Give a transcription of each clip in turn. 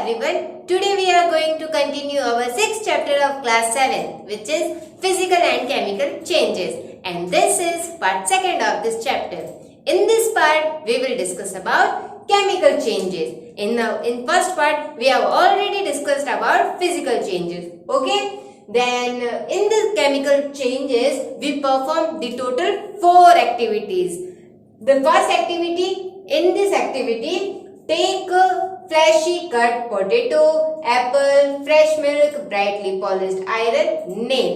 everyone. Today we are going to continue our 6th chapter of class 7, which is physical and chemical changes, and this is part 2nd of this chapter. In this part we will discuss about chemical changes. In first part we have already discussed about physical changes. Okay, then in the chemical changes we perform the total 4 activities. The first activity, in this activity, take fleshy cut potato, apple, fresh milk, brightly polished iron, nail.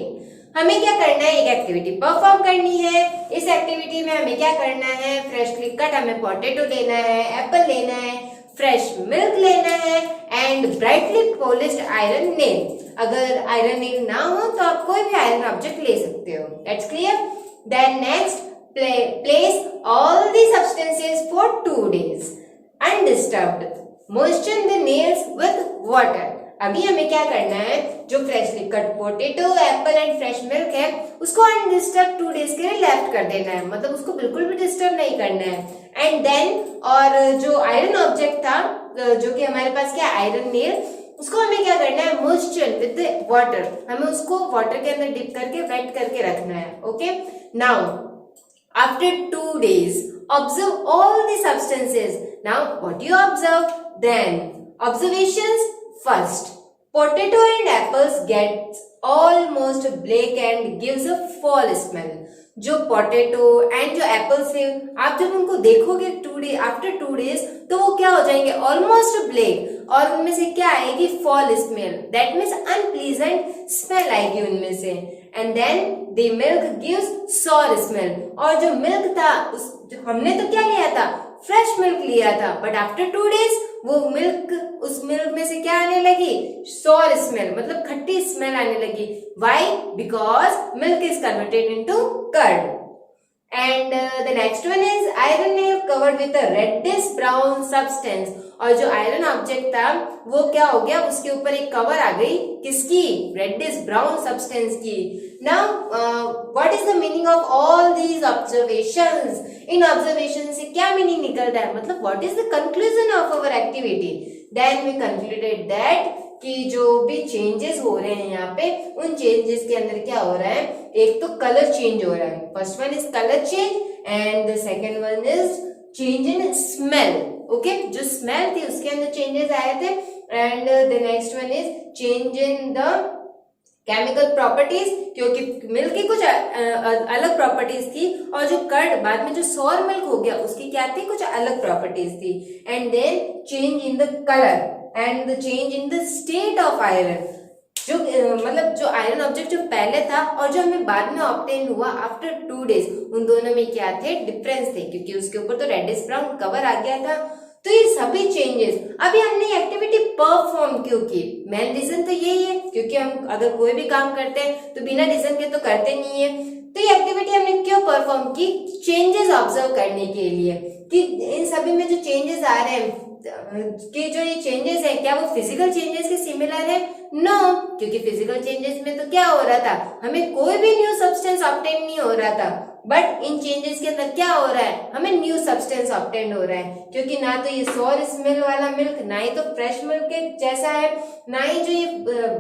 हमें क्या करना है, एक activity perform करनी है. इस activity में हमें क्या करना है, फ्रेशली कट हमें पोटैटो लेना है, एप्पल लेना है, फ्रेश मिल्क लेना है and brightly polished iron nail. अगर आयरन नेल ना हो तो आप कोई भी आयरन ऑब्जेक्ट ले सकते हो. That's clear. Then next, place all the substances for 2 days undisturbed. Moisten the nails with water. अभी हमें क्या करना है, जो freshly cut potato, Apple and fresh milk है उसको अनडिस्टर्ब 2 डेज के लिए लेफ्ट कर देना है, मतलब उसको बिल्कुल भी डिस्टर्ब नहीं करना है. एंड देन, और जो आयरन ऑब्जेक्ट था, जो कि हमारे पास क्या, आयरन नेल, उसको हमें क्या करना है, मोइस्चर विद वाटर, हमें उसको वाटर के अंदर डिप करके वेट करके रखना है. Okay, now after 2 days, observe all the substances. Now, what do you observe? Then, observations first. Potato and apples get almost black and gives a foul smell. जो potato and जो apples है, आप जब उनको देखोगे आफ्टर 2 डेज तो वो क्या हो जाएंगे, ऑलमोस्ट ब्लैक, और उनमें से क्या आएगी, foul smell. That means unpleasant smell आएगी उनमें से. And then the milk gives sour smell. और जो मिल्क था, हमने तो क्या लिया था, फ्रेश मिल्क लिया था, बट आफ्टर 2 डेज वो मिल्क, उस मिल्क में से क्या आने लगी, सॉर स्मेल, मतलब खट्टी स्मेल आने लगी. Why? Because milk is converted into curd. And the next one is iron nail covered with a reddish brown substance. और जो आयरन ऑब्जेक्ट था वो क्या हो गया, उसके ऊपर एक कवर आ गई, किसकी, रेडिश ब्राउन सब्सटेंस की. Now what is the meaning of all these observations? इन ऑब्जर्वेशन से क्या मीनिंग निकलता है, मतलब what is the conclusion of our activity? Then we concluded that कि जो भी चेंजेस हो रहे हैं यहाँ पे, उन चेंजेस के अंदर क्या हो रहा है, एक तो कलर चेंज हो रहा है. First one is colour change and the second one is change in smell. Okay, जो स्मेल थी उसके अंदर चेंजेस आए थे. And the next one is change in the chemical properties, क्योंकि मिल्क की कुछ अलग प्रॉपर्टीज थी, और जो कर्ड बाद में जो सॉर मिल्क हो गया उसकी क्या थी, कुछ अलग प्रॉपर्टीज थी. And then change in the colour and the change in the state of iron. जो मतलब जो आयरन ऑब्जेक्ट जो पहले था और जो हमें बाद में ऑब्टेन हुआ आफ्टर 2 डेज, उन दोनों में क्या थे, डिफरेंस थे, क्योंकि उसके ऊपर तो रेडिश ब्राउन कवर आ गया था. तो ये सभी चेंजेस अभी हमने एक्टिविटी परफॉर्म क्यों की, मेन रीजन तो यही है, क्योंकि हम अगर कोई भी काम करते हैं तो बिना रीजन के तो करते नहीं है. तो ये एक्टिविटी हमने क्यों परफॉर्म की, चेंजेस ऑब्जर्व करने के लिए, कि इन सभी में जो चेंजेस आ रहे हैं, कि जो ये चेंजेस है क्या वो फिजिकल चेंजेस के सिमिलर है? नो, क्योंकि फिजिकल चेंजेस में तो क्या हो रहा था, हमें कोई भी न्यू सब्सटेंस ऑब्टेन नहीं हो रहा था, बट इन चेंजेस के अंदर क्या हो रहा है, हमें न्यू सब्सटेंस ऑब्टेन हो रहा है. क्योंकि ना तो ये सॉर स्मेल वाला मिल्क, ना ही तो फ्रेश मिल्क के जैसा है, ना ही जो ये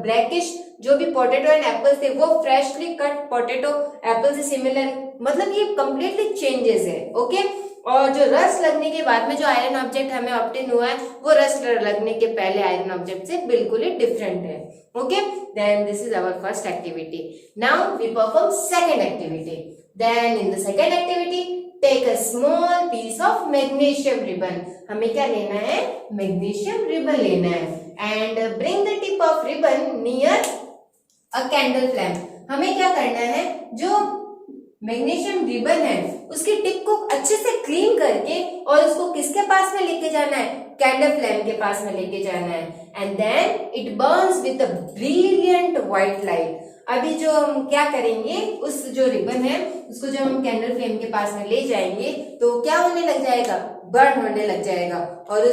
ब्लैकिश जो भी पोटैटो एंड एप्पल थे वो फ्रेशली कट पोटैटो एप्पल से सिमिलर, मतलब ये कंप्लीटली चेंजेस है. ओके, और जो रस लगने के बाद में जो आयरन ऑब्जेक्ट हमें ऑब्टेन हुआ है वो रस लगने के पहले आयरन ऑब्जेक्ट से बिल्कुल ही डिफरेंट है. Okay, then this is our first activity. Now we perform second activity. Then in the second activity, take a small piece of magnesium ribbon. हमें क्या लेना है, मैग्नीशियम रिबन लेना है. And bring the tip of ribbon near a candle flame. हमें क्या करना है, जो मैग्नीशियम रिबन है उसकी टिप को अच्छे से क्लीन करके और उसको किसके पास में लेके जाना है, कैंडल फ्लेम के पास में लेके जाना है. And then it burns with a brilliant white light. अभी जो हम क्या करेंगे, उस जो रिबन है उसको जब हम कैंडल फ्लेम के पास में ले जाएंगे तो क्या होने लग जाएगा, बर्न होने लग जाएगा. और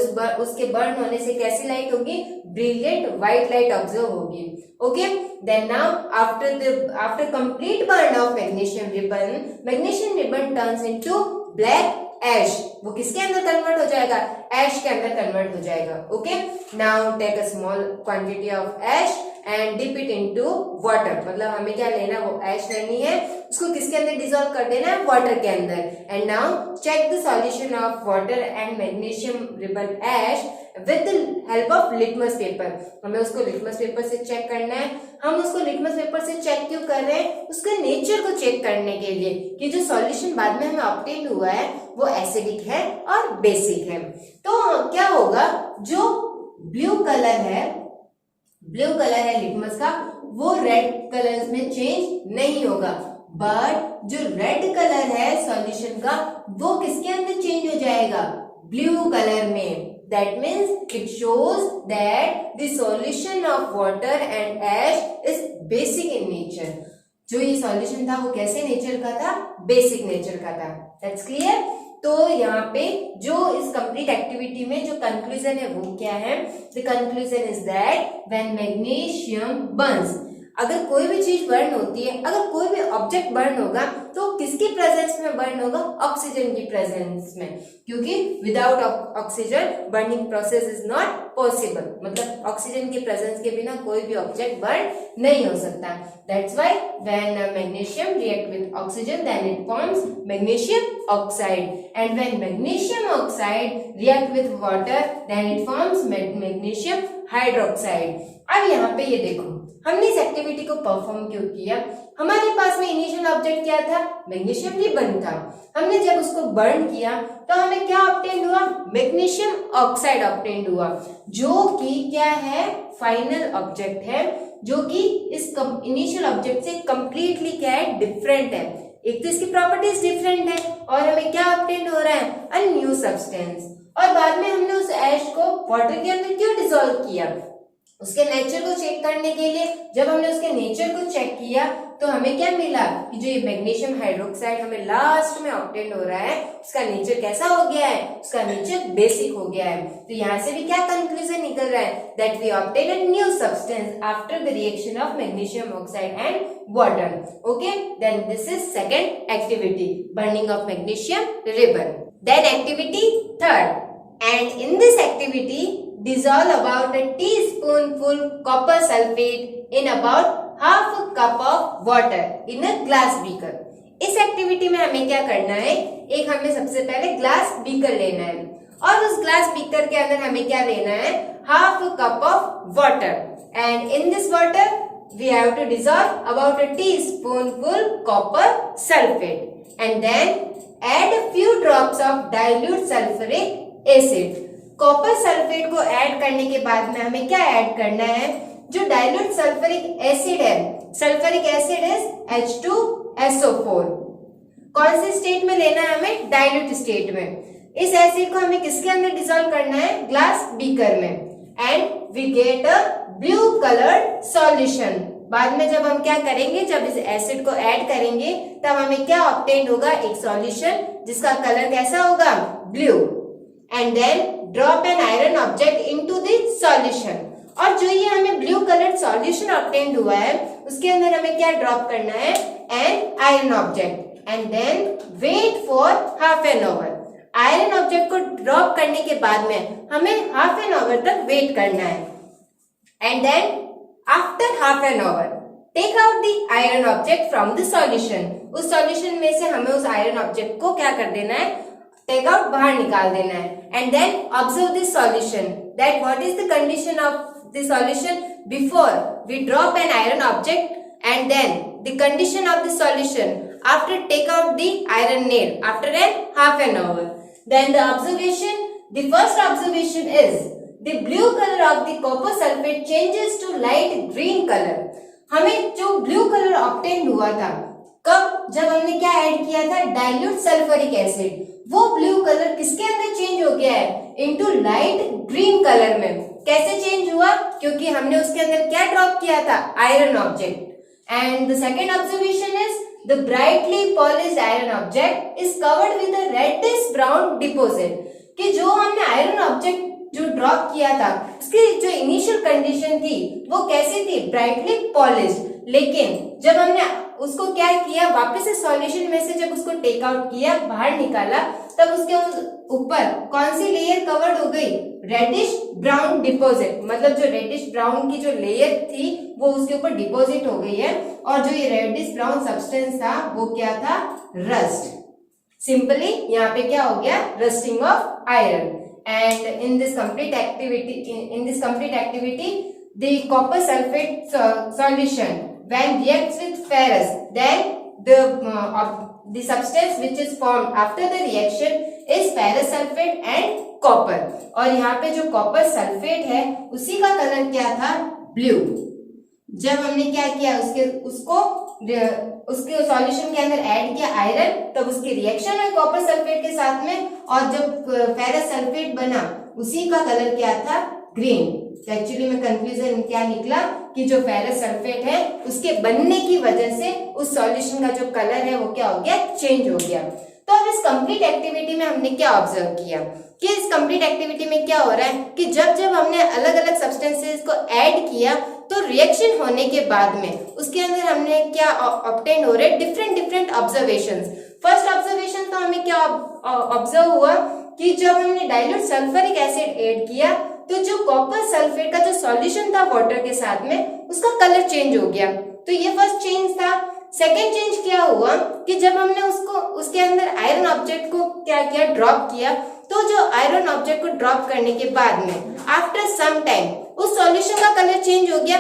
उसके बर्न होने से कैसी लाइट होगी, ब्रिलियंट व्हाइट लाइट ऑब्जर्व होगी. Okay, then now after complete burn of magnesium ribbon turns into black ash, वो किसके अंदर कन्वर्ट हो जाएगा, एश के अंदर कन्वर्ट हो जाएगा। Okay, now take a small quantity of ash and dip it into water, मतलब हमें क्या लेना है, वो एश लेनी है, उसको किसके अंदर डिसॉल्व कर देना है, वाटर के अंदर। And now check the solution of water and magnesium ribbon ash with the help of litmus paper. हमें उसको लिटमस पेपर से चेक करना है। हम उसको लिटमस पेपर से चेक क्यों कर रहे हैं, उसके नेचर को चेक करने के लिए कि जो सॉल्यूशन बाद में हमें ऑब्टेन हुआ है वो एसिडिक है और बेसिक है। तो क्या होगा, जो ब्लू कलर है लिटमस का, वो रेड कलर में चेंज नहीं होगा, बट जो रेड कलर है सॉल्यूशन का, वो किसके अंदर चेंज हो जाएगा, ब्लू कलर में। That means it shows that the solution of water and ash is basic in nature. जो ये सॉल्यूशन था वो कैसे नेचर का था, बेसिक नेचर का था। That's clear? तो यहाँ पे जो इस कंप्लीट एक्टिविटी में जो कंक्लूजन है वो क्या है, the conclusion is that when magnesium burns, अगर कोई भी चीज बर्न होती है, अगर कोई भी ऑब्जेक्ट बर्न होगा तो किसकी प्रेजेंस में बर्न होगा, ऑक्सीजन की प्रेजेंस में, क्योंकि without oxygen burning process is not possible, मतलब ऑक्सीजन की प्रेजेंस के बिना कोई भी ऑब्जेक्ट बर्न नहीं हो सकता। That's why when magnesium react with oxygen then it forms magnesium oxide, and when magnesium oxide react with water then it forms magnesium hydroxide. अब यहाँ पे ये देखो, हमने इस एक्टिविटी को परफॉर्म क्यों किया, हमारे पास में इनिशियल ऑब्जेक्ट क्या था, मैग्नीशियम रिबन था। हमने जब उसको बर्न किया तो हमें क्या ऑब्टेन हुआ, मैग्नीशियम ऑक्साइड ऑब्टेन हुआ, जो कि क्या है, फाइनल ऑब्जेक्ट है, जो कि इस इनिशियल ऑब्जेक्ट से कंप्लीटली क्या है, डिफरेंट है। एक तो इसकी प्रॉपर्टीज डिफरेंट है और हमें क्या ऑब्टेन हो रहा है, अ न्यू सब्सटेंस। और बाद में हमने उस ऐश को वाटर के अंदर क्यों डिसॉल्व किया, उसके नेचर को चेक करने के लिए। जब हमने उसके नेचर को चेक किया तो हमें क्या मिला कि जो ये मैग्नीशियम हाइड्रोक्साइड हमें लास्ट में ऑब्टेन हो रहा है, उसका नेचर कैसा हो गया है, उसका नेचर बेसिक हो गया है। तो यहाँ से भी क्या कंक्लूजन निकल रहा है, that we obtain a new substance after the reaction of magnesium oxide and water. Okay, then this is second activity, burning of magnesium ribbon. Then activity third, and in this activity dissolve about a teaspoonful copper sulfate in about half a cup of water in a glass beaker। इस activity में हमें क्या करना है, एक हमें सबसे पहले ग्लास बीकर लेना है और उस ग्लास बीकर के अंदर हमें क्या लेना है, half a cup of water, and in this water we have to dissolve about a teaspoonful copper sulfate and then add a few drops of dilute sulfuric acid. Copper sulphate को add करने के बाद में हमें क्या add करना है, जो डाइल्यूट सल्फ्यूरिक एसिड है, सल्फ्यूरिक एसिड इज H2SO4। कौन से स्टेट में लेना है हमें, डाइल्यूट स्टेट में। इस एसिड को हमें किसके अंदर डिसॉल्व करना है, ग्लास बीकर में, and we get a blue coloured solution. बाद में जब हम क्या करेंगे, जब इस एसिड को ऐड करेंगे तब हमें क्या ऑब्टेन होगा, एक सॉल्यूशन जिसका कलर कैसा होगा, blue. And then drop an iron object into the solution। और जो ये हमें ब्लू कलर्ड सॉल्यूशन ऑब्टेन्ड हुआ है उसके अंदर हमें क्या ड्रॉप करना है, an iron object, and then wait for half an hour. Iron object को ड्रॉप करने के बाद में हमें हाफ एन आवर तक वेट करना है, and then after half an hour take out the iron object from the solution. उस सॉल्यूशन में से हमें उस आयरन ऑब्जेक्ट को क्या कर देना है, टेक आउट, बाहर निकाल देना है, and then observe this solution, that what is the condition of the solution before we drop an iron object, and then the condition of the solution after take out the iron nail after an half an hour. Then the observation, the first observation is the blue colour of the copper sulphate changes to light green colour. हमें जो blue colour obtain हुआ था कब, जब हमने क्या add किया था, डाइल्यूट सल्फ्यूरिक एसिड। वो ब्लू कलर किसके अंदर चेंज हो गया है, इनटू लाइट ग्रीन कलर में। कैसे चेंज हुआ, क्योंकि हमने उसके अंदर क्या ड्रॉप किया था, iron object. And the second observation is the brightly polished iron object is covered with a reddish brown deposit. कि जो हमने आयरन ऑब्जेक्ट जो ड्रॉप किया था उसकी जो इनिशियल कंडीशन थी वो कैसी थी, ब्राइटली पॉलिश्ड, लेकिन जब हमने उसको क्या किया, वापस से सॉल्यूशन में से जब उसको टेक आउट किया, बाहर निकाला, तब उसके ऊपर कौन सी लेयर कवर्ड हो गई, रेडिश ब्राउन डिपॉजिट, मतलब जो रेडिश ब्राउन की जो लेयर थी वो उसके ऊपर डिपॉजिट हो गई है, और जो ये रेडिश ब्राउन सब्सटेंस था वो क्या था, रस्ट। सिंपली यहाँ पे क्या हो गया, rusting of iron. And in this complete activity the copper sulfate solution when reacts with ferrous, then the substance which is formed after the reaction is ferrous sulfate and copper। और यहाँ पे जो copper sulphate है उसी का colour क्या था, blue. जब हमने क्या किया, उसके सॉल्यूशन के अंदर ऐड किया आयरन, तब उसकी रिएक्शन हुई कॉपर सल्फेट के साथ में, और जब फेरस सल्फेट बना उसी का कलर क्या था, ग्रीन। एक्चुअली में कंक्लूजन क्या निकला कि जो फेरस सल्फेट है उसके बनने की वजह से उस सॉल्यूशन का जो कलर है वो क्या हो गया, चेंज हो गया। तो अब इस कंप्लीट एक्टिविटी में हमने क्या ऑब्जर्व किया कि इस कंप्लीट एक्टिविटी में क्या हो रहा है कि जब जब हमने अलग अलग सब्सटेंसेस को ऐड किया तो रिएक्शन होने के बाद में उसके अंदर हमने क्या ऑब्टेन हो रहे, डिफरेंट ऑब्जर्वेशंस। फर्स्ट ऑब्जर्वेशन तो हमें क्या ऑब्जर्व हुआ कि जब हमने डाइल्यूट सल्फ्यूरिक एसिड ऐड किया तो जो कॉपर सल्फेट का जो सॉल्यूशन था वाटर के साथ में उसका कलर चेंज हो गया। तो ये फर्स्ट चेंज था। सेकेंड चेंज क्या हुआ कि जब हमने उसके अंदर आयरन ऑब्जेक्ट को क्या किया, ड्रॉप किया, तो जो आयरन ऑब्जेक्ट को ड्रॉप करने के बाद में आफ्टर सम टाइम उस सॉल्यूशन का कलर चेंज हो गया,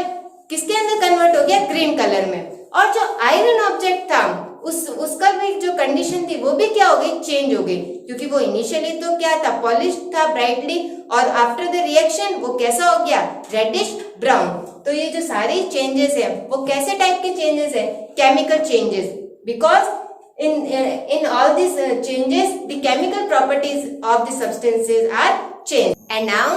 किसके अंदर कन्वर्ट हो गया, ग्रीन कलर में। और जो आयरन ऑब्जेक्ट था उसका भी जो कंडीशन थी वो भी क्या हो गई, चेंज हो गई, क्योंकि वो इनिशियली तो क्या था, पॉलिश था ब्राइटली, और आफ्टर द रिएक्शन वो कैसा हो गया, रेडिश ब्राउन। तो ये जो सारे चेंजेस है वो कैसे टाइप के चेंजेस है, chemical changes, because in all these changes the chemical properties of the substances are changed. And now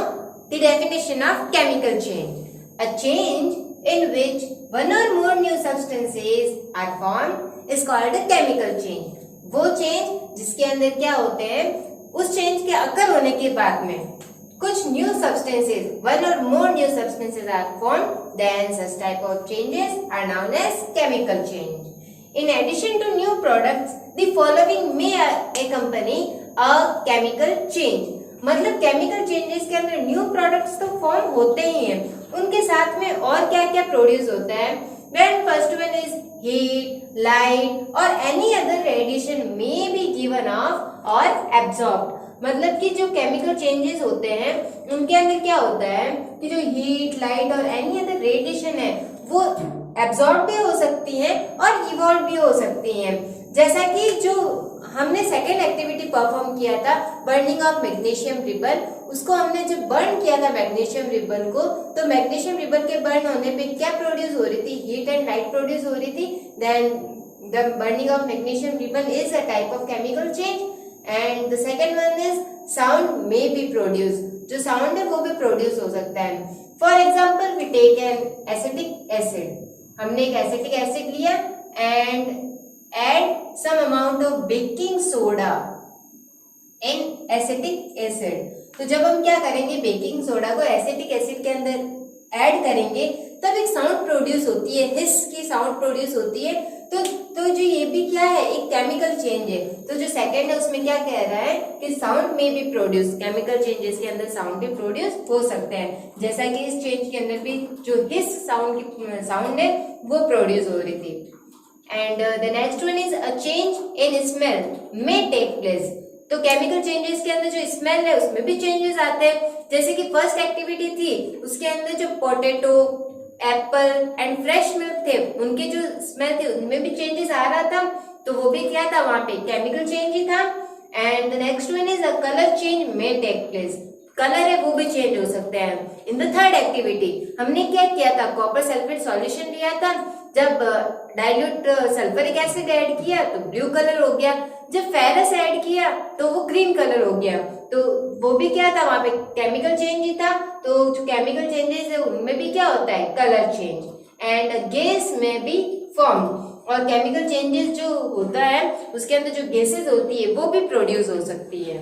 the definition of chemical change: a change in which one or more new substances are formed is called a chemical change. वो change जिसके अंदर क्या होते हैं, उस change के अकर होने के बाद में कुछ new substances, one or more new substances are formed, then such type of changes are known as chemical change. In addition to new products, the following may accompany a chemical change. मतलब chemical changes के अंदर new products तो form होते ही हैं, उनके साथ में और क्या क्या produce होता है। When first one is heat, light or any other radiation may be given off or absorbed. मतलब कि जो केमिकल चेंजेस होते हैं उनके अंदर क्या होता है कि जो हीट, लाइट और एनी अदर रेडिएशन है वो एब्जॉर्ब भी हो सकती है और इवॉल्व भी हो सकती हैं। जैसा कि जो हमने सेकेंड एक्टिविटी परफॉर्म किया था, बर्निंग ऑफ मैग्नीशियम रिबन, उसको हमने जब बर्न किया था मैग्नीशियम रिबन को, तो मैग्नीशियम रिबन के बर्न होने पे क्या प्रोड्यूस हो रही थी, हीट एंड लाइट प्रोड्यूस हो रही थी। Then the burning of magnesium ribbon is a type of chemical change. And the second one is sound may be produce, जो साउंड है वो भी प्रोड्यूस हो सकता है। For example we take an acetic acid, हमने एक एसिटिक एसिड लिया and add some amount of baking soda in acetic acid. तो जब हम क्या करेंगे, बेकिंग सोडा को एसिटिक एसिड के अंदर ऐड करेंगे तब एक साउंड प्रोड्यूस होती है, हिस की साउंड प्रोड्यूस होती है। तो जो ये भी क्या है, एक केमिकल चेंज है। तो जो सेकंड है उसमें क्या कह रहा है कि साउंड में भी प्रोड्यूस, केमिकल चेंजेस के अंदर साउंड भी प्रोड्यूस हो सकते हैं, जैसा कि इस चेंज के अंदर भी जो हिस साउंड है वो प्रोड्यूस हो रही थी। And the next one is a change in smell may take place. तो केमिकल चेंजेस के अंदर जो स्मेल है उसमें भी चेंजेस आते हैं, जैसे कि फर्स्ट एक्टिविटी थी उसके अंदर जो potato, Apple and fresh milk थे उनके जो स्मेल थे उनमें भी चेंजेस आ रहा था, तो वो भी क्या था, वहां पे केमिकल चेंज ही था। And the next one is a colour change may take place, colour है वो भी चेंज हो सकते हैं। इन द थर्ड एक्टिविटी हमने क्या किया था, कॉपर सल्फेट सॉल्यूशन लिया था, जब डाइल्यूट सल्फ्यूरिक एसिड ऐड किया तो ब्लू कलर हो गया, जब फेरस ऐड किया तो वो ग्रीन कलर हो गया। तो वो भी क्या था, वहां पे केमिकल चेंज ही था। तो जो केमिकल चेंजेस है उनमें भी क्या होता है, कलर चेंज। एंड गैस में भी फॉर्म, और केमिकल चेंजेस जो होता है उसके अंदर जो गैसेस होती है वो भी प्रोड्यूस हो सकती है।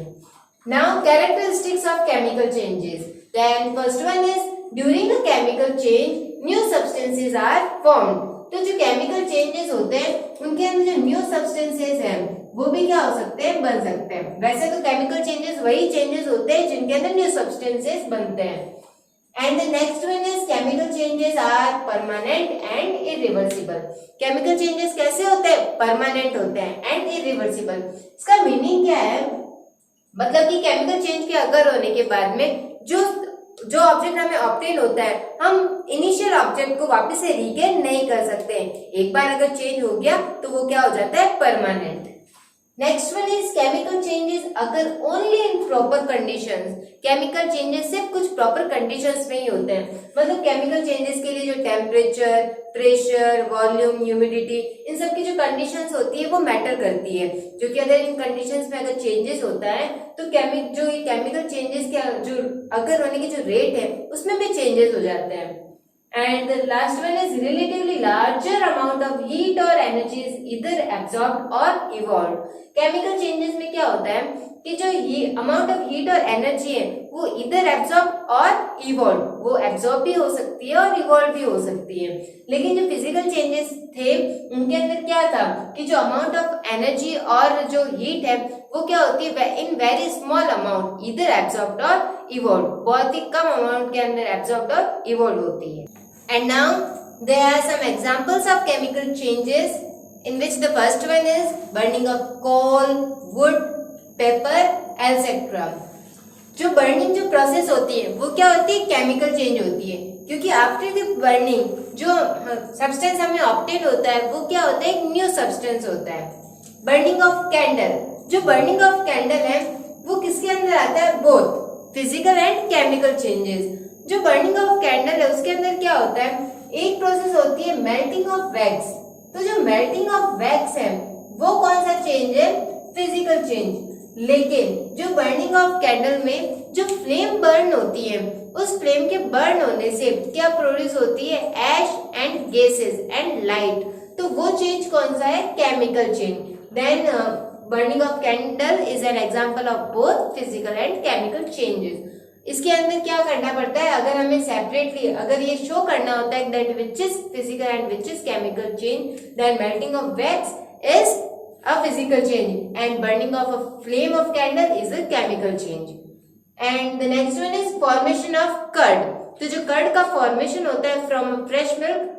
Now characteristics of chemical changes, then first one is during a chemical change new substances are formed. तो जो केमिकल चेंजेस होते हैं उनके अंदर जो न्यू सब्सटेंसेस हैं वो भी क्या हो सकते हैं, बन सकते हैं। वैसे तो केमिकल चेंजेस वही चेंजेस होते हैं जिनके अंदर न्यू सब्सटेंसेस बनते हैं। And the next one is chemical changes are permanent and irreversible. Chemical changes कैसे होते हैं, परमानेंट होते हैं एंड इरिवर्सिबल। इसका मीनिंग क्या है, मतलब कि केमिकल चेंज के अगर होने के बाद में जो ऑब्जेक्ट हमें ऑब्टेन होता है, हम इनिशियल ऑब्जेक्ट को वापस से रीगेन नहीं कर सकते। एक बार अगर चेंज हो गया तो वो क्या हो जाता है, permanent. Next one is chemical changes अगर only in proper conditions. Chemical changes सिर्फ कुछ प्रॉपर कंडीशंस में ही होते हैं। मतलब केमिकल चेंजेस के लिए जो टेम्परेचर, प्रेशर, वॉल्यूम, ह्यूमिडिटी, इन सब की जो कंडीशंस होती है वो मैटर करती है। जो कि अगर इन कंडीशंस में अगर चेंजेस होता है तो केमिकल चेंजेस के जो अगर होने की जो रेट है उसमें भी चेंजेस हो जाते हैं। And the last one is relatively larger amount of heat or energy is either absorbed or evolved. Chemical changes में क्या होता है कि जो amount of heat और energy है वो either absorbed और evolved, वो absorb भी हो सकती है और evolve भी हो सकती है। लेकिन जो physical changes थे उनके अंदर क्या था कि जो amount of energy और जो heat है वो क्या होती है in very small amount, either absorbed और evolved, बहुत ही कम amount के अंदर absorbed और evolved होती है। And now there are some examples of chemical changes in which the first one is burning of coal, wood, pepper, etc. जो burning जो process होती है वो क्या होती है, chemical change होती है, क्योंकि after the burning जो substance हमें obtain होता है वो क्या होता है, एक new substance होता है। burning of candle, जो burning of candle है वो किसके अंदर आता है, both physical and chemical changes। जो बर्निंग ऑफ कैंडल है उसके अंदर क्या होता है, एक प्रोसेस होती है मेल्टिंग ऑफ वैक्स। तो जो मेल्टिंग ऑफ वैक्स है वो कौन सा चेंज है, फिजिकल चेंज। लेकिन जो बर्निंग ऑफ कैंडल में जो फ्लेम बर्न होती है उस फ्लेम के बर्न होने से क्या प्रोड्यूस होती है, ash and gases and light. तो वो चेंज कौन सा है, chemical change. Then burning of candle is an example of both physical and chemical changes. इसके अंदर क्या करना पड़ता है, अगर हमें सेपरेटली अगर ये शो करना होता है that which is physical and which is chemical change, then melting of wax is a physical change and burning of a flame of candle is a chemical change. And the next one is formation of curd. तो जो curd का formation होता है from fresh milk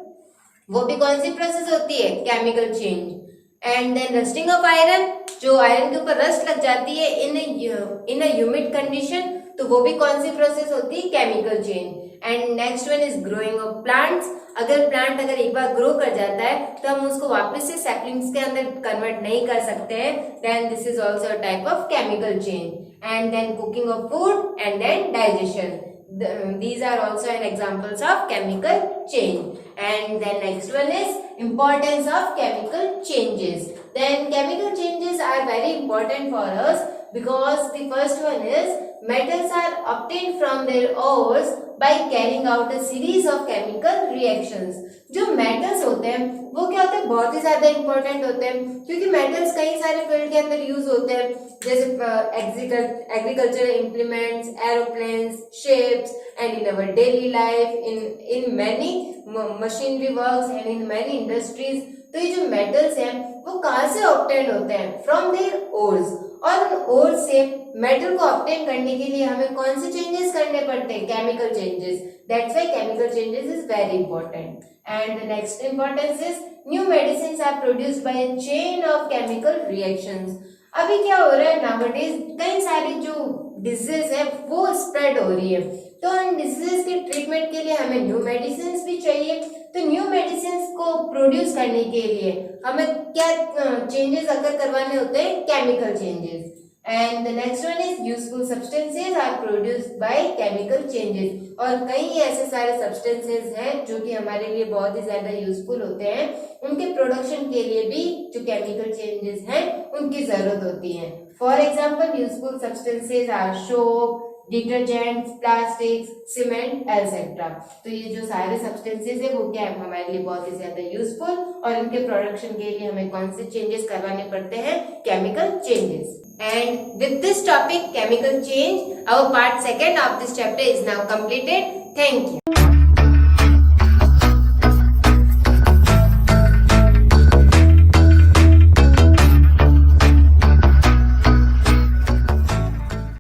वो भी कौन सी process होती है, chemical change. And then rusting of iron, जो आयरन के ऊपर रस्ट लग जाती है इन अ ह्यूमिड कंडीशन, तो वो भी कौन सी प्रोसेस होती है, chemical change. And next one is growing of plants. अगर प्लांट अगर एक बार ग्रो कर जाता है तो हम उसको वापस से सैपलिंग्स के अंदर कन्वर्ट नहीं कर सकते हैं, then this is also a type of chemical change. And then cooking of food and then digestion, these are also an examples of chemical change. And then next one is importance of chemical changes. Then chemical changes are very important for us because the first one is metals are obtained from their ores by carrying out a series of chemical reactions. जो metals होते हैं वो क्या होते हैं, बहुत ही ज्यादा important होते हैं, क्योंकि metals कई सारे फील्ड के अंदर यूज होते हैं, जैसे agriculture implements, aeroplanes, ships and in our daily life, in many machinery works and in many industries. तो ये जो मेटल्स हैं वो कहाँ से ऑब्टेन होते हैं, फ्रॉम देयर ओर्स। और उन ओर्स से मेटल को ऑब्टेन करने के लिए हमें कौन से चेंजेस करने पड़ते हैं, chemical changes. That's why chemical changes is very important. And the next importance is new medicines are produced by a chain of chemical reactions. अभी क्या हो रहा है, नाउअडेज कई सारी जो डिजीज है वो स्प्रेड हो रही है, तो उन डिजीज के ट्रीटमेंट के लिए हमें न्यू मेडिसिन भी चाहिए। तो न्यू मेडिसिन को प्रोड्यूस करने के लिए हमें क्या चेंजेस अगर करवाने होते हैं, chemical changes. And the next one is useful substances are produced by chemical changes. और कई ऐसे सारे सब्सटेंसेस हैं जो कि हमारे लिए बहुत ही ज्यादा यूजफुल होते हैं, उनके प्रोडक्शन के लिए भी जो केमिकल चेंजेस हैं उनकी जरूरत होती है। For example useful substances are soap, detergents, plastics, cement etcetera. तो ये जो सारे सब्सटेंसेस है वो क्या है, हमारे लिए बहुत ही ज्यादा यूजफुल, और इनके प्रोडक्शन के लिए हमें कौन से चेंजेस करवाने पड़ते हैं, chemical changes. And with this topic, chemical change, our part second of this chapter is now completed. Thank you.